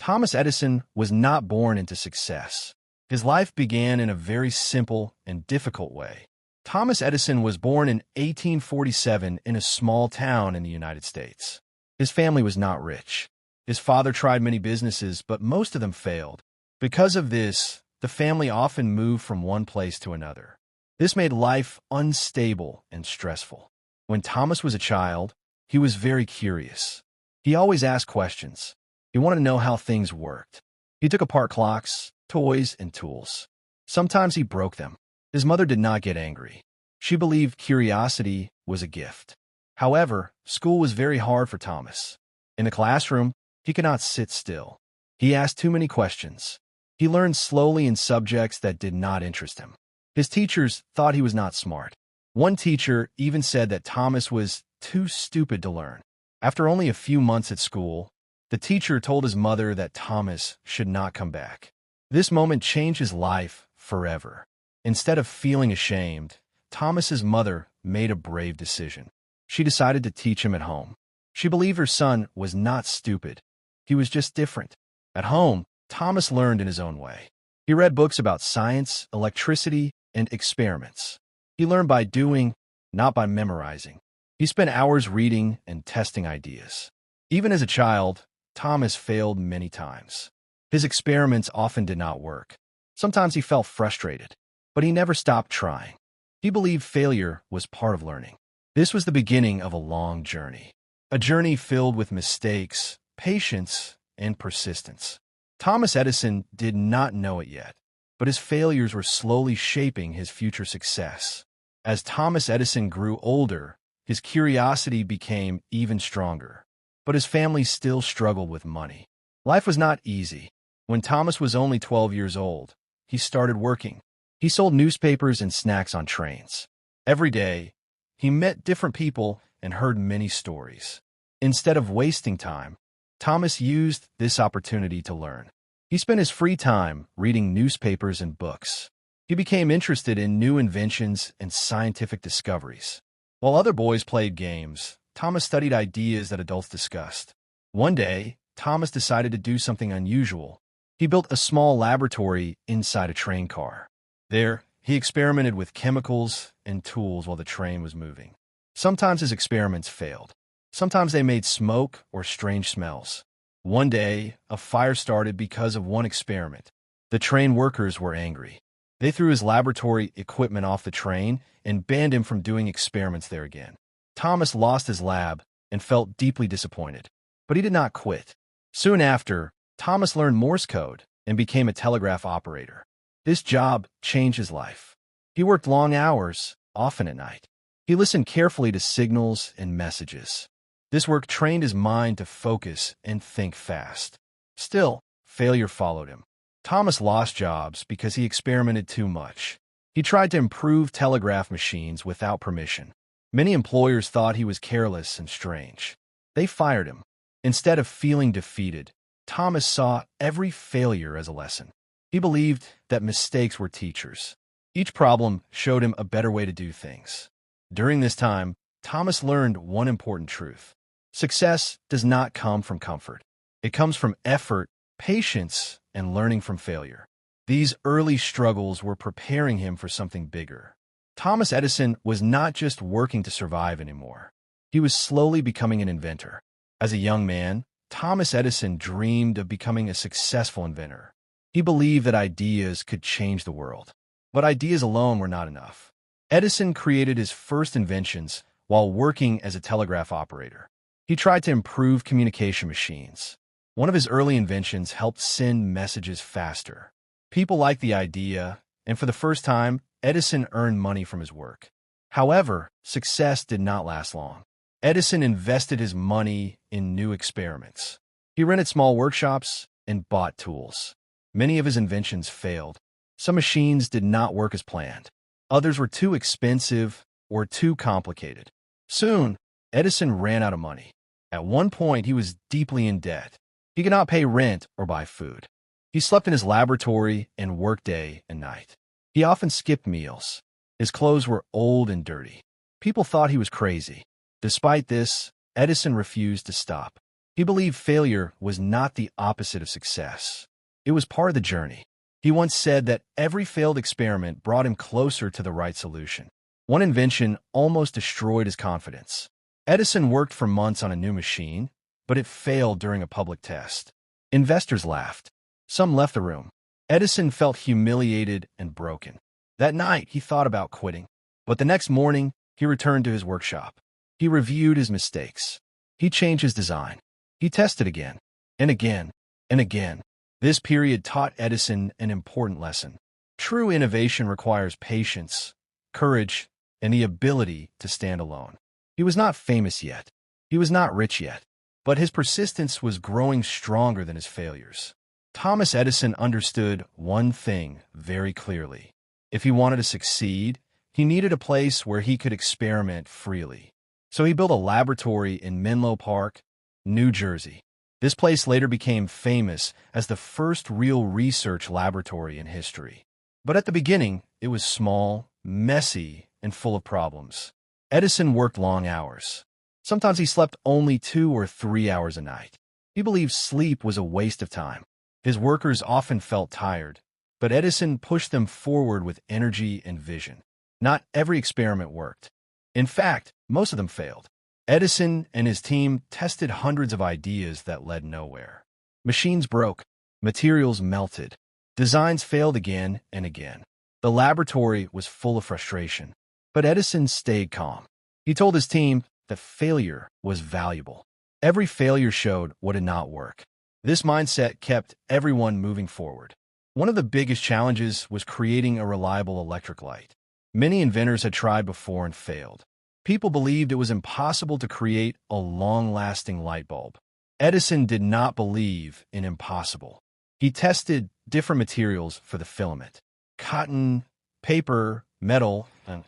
Thomas Edison was not born into success. His life began in a very simple and difficult way. Thomas Edison was born in 1847 in a small town in the United States. His family was not rich. His father tried many businesses, but most of them failed. Because of this, the family often moved from one place to another. This made life unstable and stressful. When Thomas was a child, he was very curious. He always asked questions. He wanted to know how things worked. He took apart clocks, toys, and tools. Sometimes he broke them. His mother did not get angry. She believed curiosity was a gift. However, school was very hard for Thomas. In the classroom, he could not sit still. He asked too many questions. He learned slowly in subjects that did not interest him. His teachers thought he was not smart. One teacher even said that Thomas was too stupid to learn. After only a few months at school, the teacher told his mother that Thomas should not come back. This moment changed his life forever. Instead of feeling ashamed, Thomas's mother made a brave decision. She decided to teach him at home. She believed her son was not stupid. He was just different. At home, Thomas learned in his own way. He read books about science, electricity, and experiments. He learned by doing, not by memorizing. He spent hours reading and testing ideas. Even as a child, Thomas failed many times. His experiments often did not work. Sometimes he felt frustrated, but he never stopped trying. He believed failure was part of learning. This was the beginning of a long journey. A journey filled with mistakes, patience, and persistence. Thomas Edison did not know it yet, but his failures were slowly shaping his future success. As Thomas Edison grew older, his curiosity became even stronger. But his family still struggled with money. Life was not easy. When Thomas was only 12 years old, he started working. He sold newspapers and snacks on trains. Every day, he met different people and heard many stories. Instead of wasting time, Thomas used this opportunity to learn. He spent his free time reading newspapers and books. He became interested in new inventions and scientific discoveries. While other boys played games, Thomas studied ideas that adults discussed. One day, Thomas decided to do something unusual. He built a small laboratory inside a train car. There, he experimented with chemicals and tools while the train was moving. Sometimes his experiments failed. Sometimes they made smoke or strange smells. One day, a fire started because of one experiment. The train workers were angry. They threw his laboratory equipment off the train and banned him from doing experiments there again. Thomas lost his lab and felt deeply disappointed. But he did not quit. Soon after, Thomas learned Morse code and became a telegraph operator. This job changed his life. He worked long hours, often at night. He listened carefully to signals and messages. This work trained his mind to focus and think fast. Still, failure followed him. Thomas lost jobs because he experimented too much. He tried to improve telegraph machines without permission. Many employers thought he was careless and strange. They fired him. Instead of feeling defeated, Thomas saw every failure as a lesson. He believed that mistakes were teachers. Each problem showed him a better way to do things. During this time, Thomas learned one important truth. Success does not come from comfort. It comes from effort, patience, and learning from failure. These early struggles were preparing him for something bigger. Thomas Edison was not just working to survive anymore. He was slowly becoming an inventor. As a young man, Thomas Edison dreamed of becoming a successful inventor. He believed that ideas could change the world. But ideas alone were not enough. Edison created his first inventions while working as a telegraph operator. He tried to improve communication machines. One of his early inventions helped send messages faster. People liked the idea, and for the first time, Edison earned money from his work. However, success did not last long. Edison invested his money in new experiments. He rented small workshops and bought tools. Many of his inventions failed. Some machines did not work as planned. Others were too expensive or too complicated. Soon, Edison ran out of money. At one point, he was deeply in debt. He could not pay rent or buy food. He slept in his laboratory and worked day and night. He often skipped meals. His clothes were old and dirty. People thought he was crazy. Despite this, Edison refused to stop. He believed failure was not the opposite of success. It was part of the journey. He once said that every failed experiment brought him closer to the right solution. One invention almost destroyed his confidence. Edison worked for months on a new machine, but it failed during a public test. Investors laughed. Some left the room. Edison felt humiliated and broken. That night, he thought about quitting. But the next morning, he returned to his workshop. He reviewed his mistakes. He changed his design. He tested again, and again, and again. This period taught Edison an important lesson. True innovation requires patience, courage, and the ability to stand alone. He was not famous yet. He was not rich yet. But his persistence was growing stronger than his failures. Thomas Edison understood one thing very clearly. If he wanted to succeed, he needed a place where he could experiment freely. So he built a laboratory in Menlo Park, New Jersey. This place later became famous as the first real research laboratory in history. But at the beginning, it was small, messy, and full of problems. Edison worked long hours. Sometimes he slept only 2 or 3 hours a night. He believed sleep was a waste of time. His workers often felt tired, but Edison pushed them forward with energy and vision. Not every experiment worked. In fact, most of them failed. Edison and his team tested hundreds of ideas that led nowhere. Machines broke, materials melted, designs failed again and again. The laboratory was full of frustration, but Edison stayed calm. He told his team that failure was valuable. Every failure showed what did not work. This mindset kept everyone moving forward. One of the biggest challenges was creating a reliable electric light. Many inventors had tried before and failed. People believed it was impossible to create a long-lasting light bulb. Edison did not believe in impossible. He tested different materials for the filament. Cotton, paper, metal, and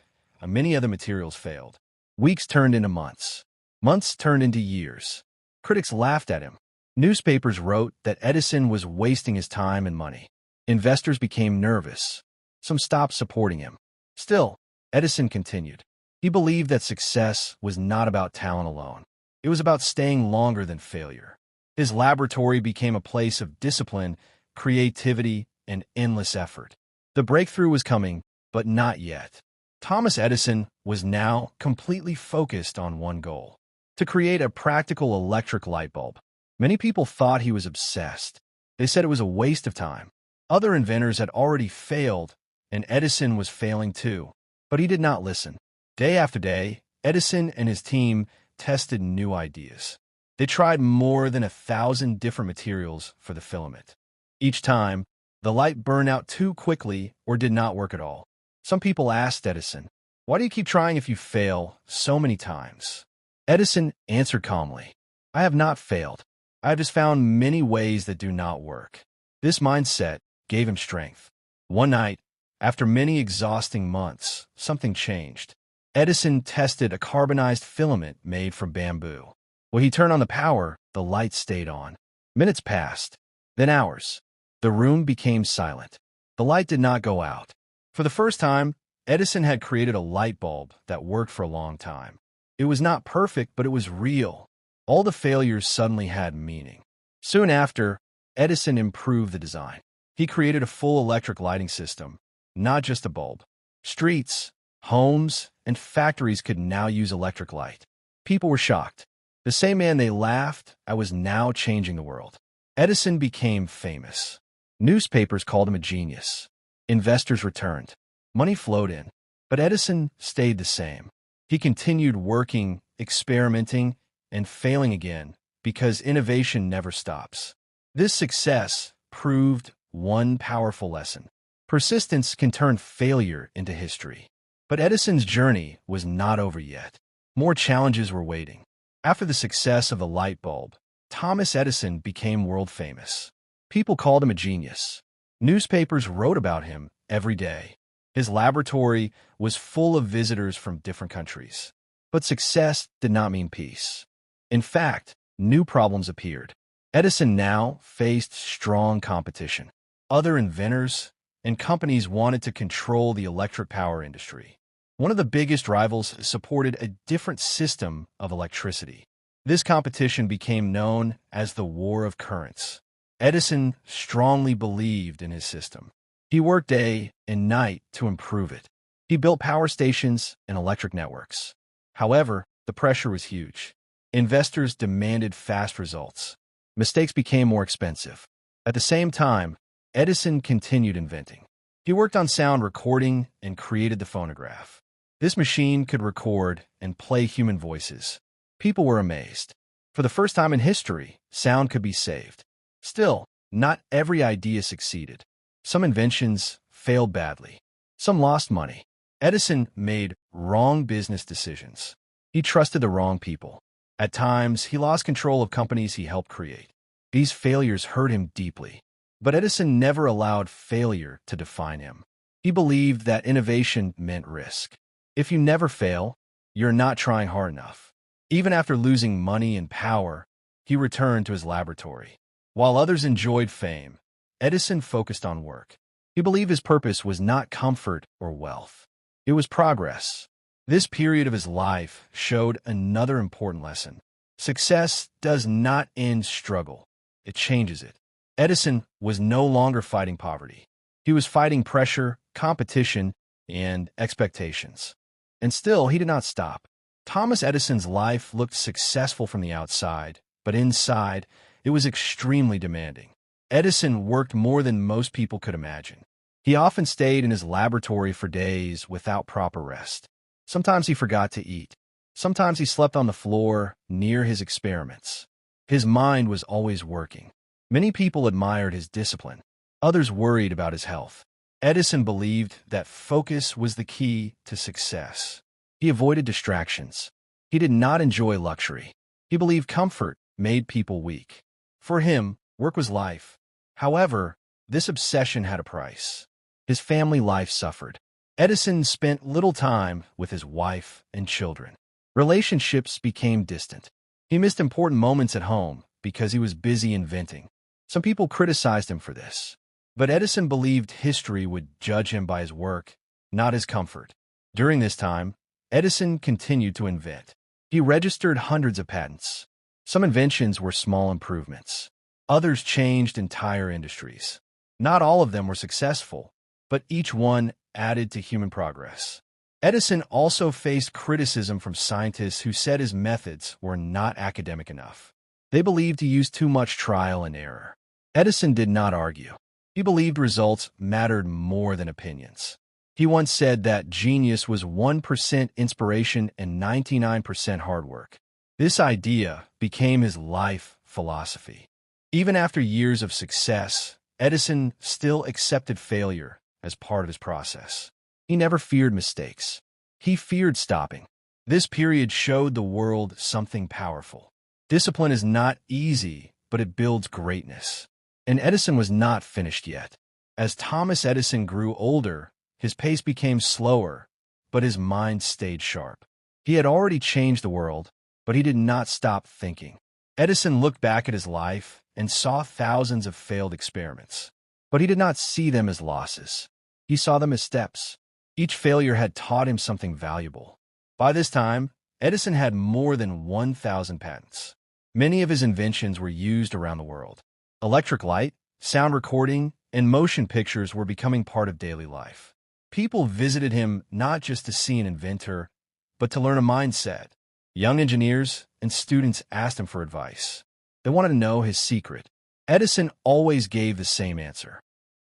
many other materials failed. Weeks turned into months. Months turned into years. Critics laughed at him. Newspapers wrote that Edison was wasting his time and money. Investors became nervous. Some stopped supporting him. Still, Edison continued. He believed that success was not about talent alone. It was about staying longer than failure. His laboratory became a place of discipline, creativity, and endless effort. The breakthrough was coming, but not yet. Thomas Edison was now completely focused on one goal: to create a practical electric light bulb. Many people thought he was obsessed. They said it was a waste of time. Other inventors had already failed, and Edison was failing too. But he did not listen. Day after day, Edison and his team tested new ideas. They tried more than 1,000 different materials for the filament. Each time, the light burned out too quickly or did not work at all. Some people asked Edison, "Why do you keep trying if you fail so many times?" Edison answered calmly, "I have not failed. I have just found many ways that do not work." This mindset gave him strength. One night, after many exhausting months, something changed. Edison tested a carbonized filament made from bamboo. When he turned on the power, the light stayed on. Minutes passed, then hours. The room became silent. The light did not go out. For the first time, Edison had created a light bulb that worked for a long time. It was not perfect, but it was real. All the failures suddenly had meaning. Soon after, Edison improved the design. He created a full electric lighting system, not just a bulb. Streets, homes, and factories could now use electric light. People were shocked. The same man they laughed at was now changing the world. Edison became famous. Newspapers called him a genius. Investors returned. Money flowed in. But Edison stayed the same. He continued working, experimenting, and failing again because innovation never stops. This success proved one powerful lesson. Persistence can turn failure into history. But Edison's journey was not over yet. More challenges were waiting. After the success of the light bulb, Thomas Edison became world famous. People called him a genius. Newspapers wrote about him every day. His laboratory was full of visitors from different countries. But success did not mean peace. In fact, new problems appeared. Edison now faced strong competition. Other inventors and companies wanted to control the electric power industry. One of the biggest rivals supported a different system of electricity. This competition became known as the War of Currents. Edison strongly believed in his system. He worked day and night to improve it. He built power stations and electric networks. However, the pressure was huge. Investors demanded fast results. Mistakes became more expensive. At the same time, Edison continued inventing. He worked on sound recording and created the phonograph. This machine could record and play human voices. People were amazed. For the first time in history, sound could be saved. Still, not every idea succeeded. Some inventions failed badly. Some lost money. Edison made wrong business decisions. He trusted the wrong people. At times, he lost control of companies he helped create. These failures hurt him deeply. But Edison never allowed failure to define him. He believed that innovation meant risk. If you never fail, you're not trying hard enough. Even after losing money and power, he returned to his laboratory. While others enjoyed fame, Edison focused on work. He believed his purpose was not comfort or wealth. It was progress. This period of his life showed another important lesson. Success does not end struggle. It changes it. Edison was no longer fighting poverty. He was fighting pressure, competition, and expectations. And still, he did not stop. Thomas Edison's life looked successful from the outside, but inside, it was extremely demanding. Edison worked more than most people could imagine. He often stayed in his laboratory for days without proper rest. Sometimes he forgot to eat. Sometimes he slept on the floor near his experiments. His mind was always working. Many people admired his discipline. Others worried about his health. Edison believed that focus was the key to success. He avoided distractions. He did not enjoy luxury. He believed comfort made people weak. For him, work was life. However, this obsession had a price. His family life suffered. Edison spent little time with his wife and children. Relationships became distant. He missed important moments at home because he was busy inventing. Some people criticized him for this. But Edison believed history would judge him by his work, not his comfort. During this time, Edison continued to invent. He registered hundreds of patents. Some inventions were small improvements. Others changed entire industries. Not all of them were successful, but each one added to human progress. Edison also faced criticism from scientists who said his methods were not academic enough. They believed he used too much trial and error. Edison did not argue. He believed results mattered more than opinions. He once said that genius was 1% inspiration and 99% hard work. This idea became his life philosophy. Even after years of success, Edison still accepted failure as part of his process. He never feared mistakes. He feared stopping. This period showed the world something powerful. Discipline is not easy, but it builds greatness. And Edison was not finished yet. As Thomas Edison grew older, his pace became slower, but his mind stayed sharp. He had already changed the world, but he did not stop thinking. Edison looked back at his life and saw thousands of failed experiments. But he did not see them as losses. He saw them as steps. Each failure had taught him something valuable. By this time, Edison had more than 1,000 patents. Many of his inventions were used around the world. Electric light, sound recording, and motion pictures were becoming part of daily life. People visited him not just to see an inventor, but to learn a mindset. Young engineers and students asked him for advice. They wanted to know his secret. Edison always gave the same answer: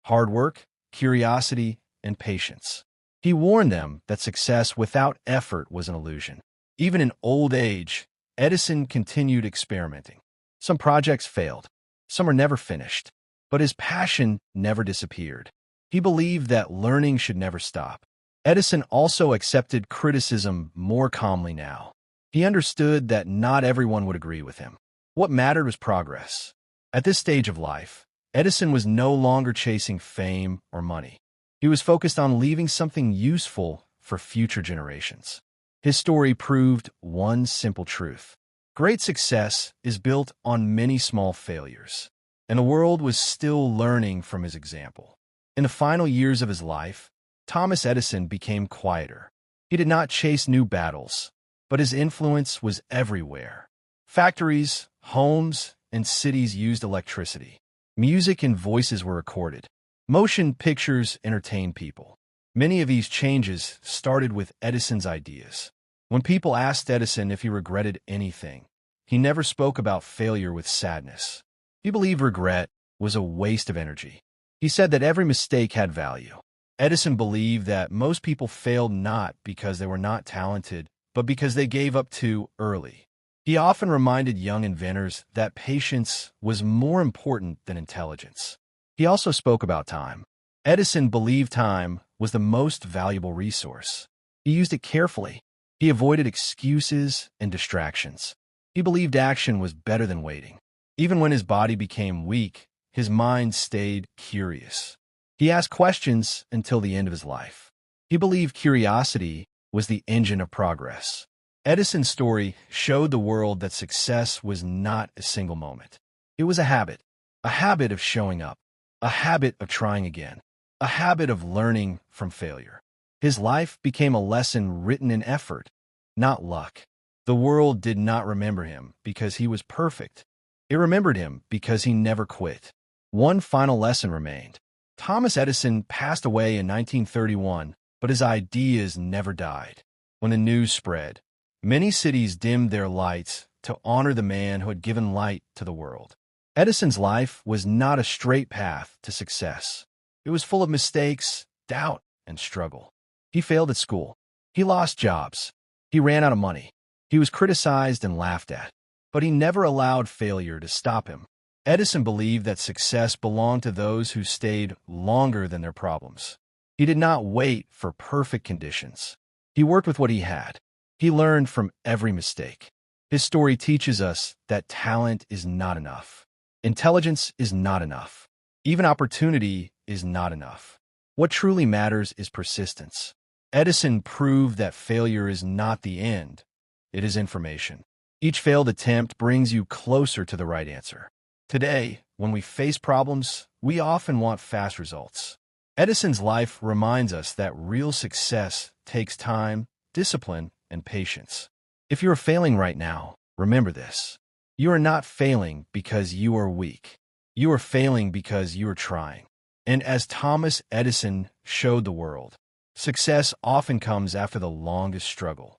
hard work, curiosity, and patience. He warned them that success without effort was an illusion. Even in old age, Edison continued experimenting. Some projects failed. Some are never finished. But his passion never disappeared. He believed that learning should never stop. Edison also accepted criticism more calmly now. He understood that not everyone would agree with him. What mattered was progress. At this stage of life, Edison was no longer chasing fame or money. He was focused on leaving something useful for future generations. His story proved one simple truth: great success is built on many small failures, and the world was still learning from his example. In the final years of his life, Thomas Edison became quieter. He did not chase new battles, but his influence was everywhere. Factories, homes, and cities used electricity. Music and voices were recorded. Motion pictures entertained people. Many of these changes started with Edison's ideas. When people asked Edison if he regretted anything, he never spoke about failure with sadness. He believed regret was a waste of energy. He said that every mistake had value. Edison believed that most people failed not because they were not talented, but because they gave up too early. He often reminded young inventors that patience was more important than intelligence. He also spoke about time. Edison believed time was the most valuable resource. He used it carefully. He avoided excuses and distractions. He believed action was better than waiting. Even when his body became weak, his mind stayed curious. He asked questions until the end of his life. He believed curiosity was the engine of progress. Edison's story showed the world that success was not a single moment. It was a habit of showing up, a habit of trying again, a habit of learning from failure. His life became a lesson written in effort, not luck. The world did not remember him because he was perfect. It remembered him because he never quit. One final lesson remained. Thomas Edison passed away in 1931, but his ideas never died. When the news spread, many cities dimmed their lights to honor the man who had given light to the world. Edison's life was not a straight path to success. It was full of mistakes, doubt, and struggle. He failed at school. He lost jobs. He ran out of money. He was criticized and laughed at. But he never allowed failure to stop him. Edison believed that success belonged to those who stayed longer than their problems. He did not wait for perfect conditions. He worked with what he had. He learned from every mistake. His story teaches us that talent is not enough. Intelligence is not enough. Even opportunity is not enough. What truly matters is persistence. Edison proved that failure is not the end. It is information. Each failed attempt brings you closer to the right answer. Today, when we face problems, we often want fast results. Edison's life reminds us that real success takes time, discipline, and patience. If you are failing right now, remember this. You are not failing because you are weak. You are failing because you are trying. And as Thomas Edison showed the world, success often comes after the longest struggle.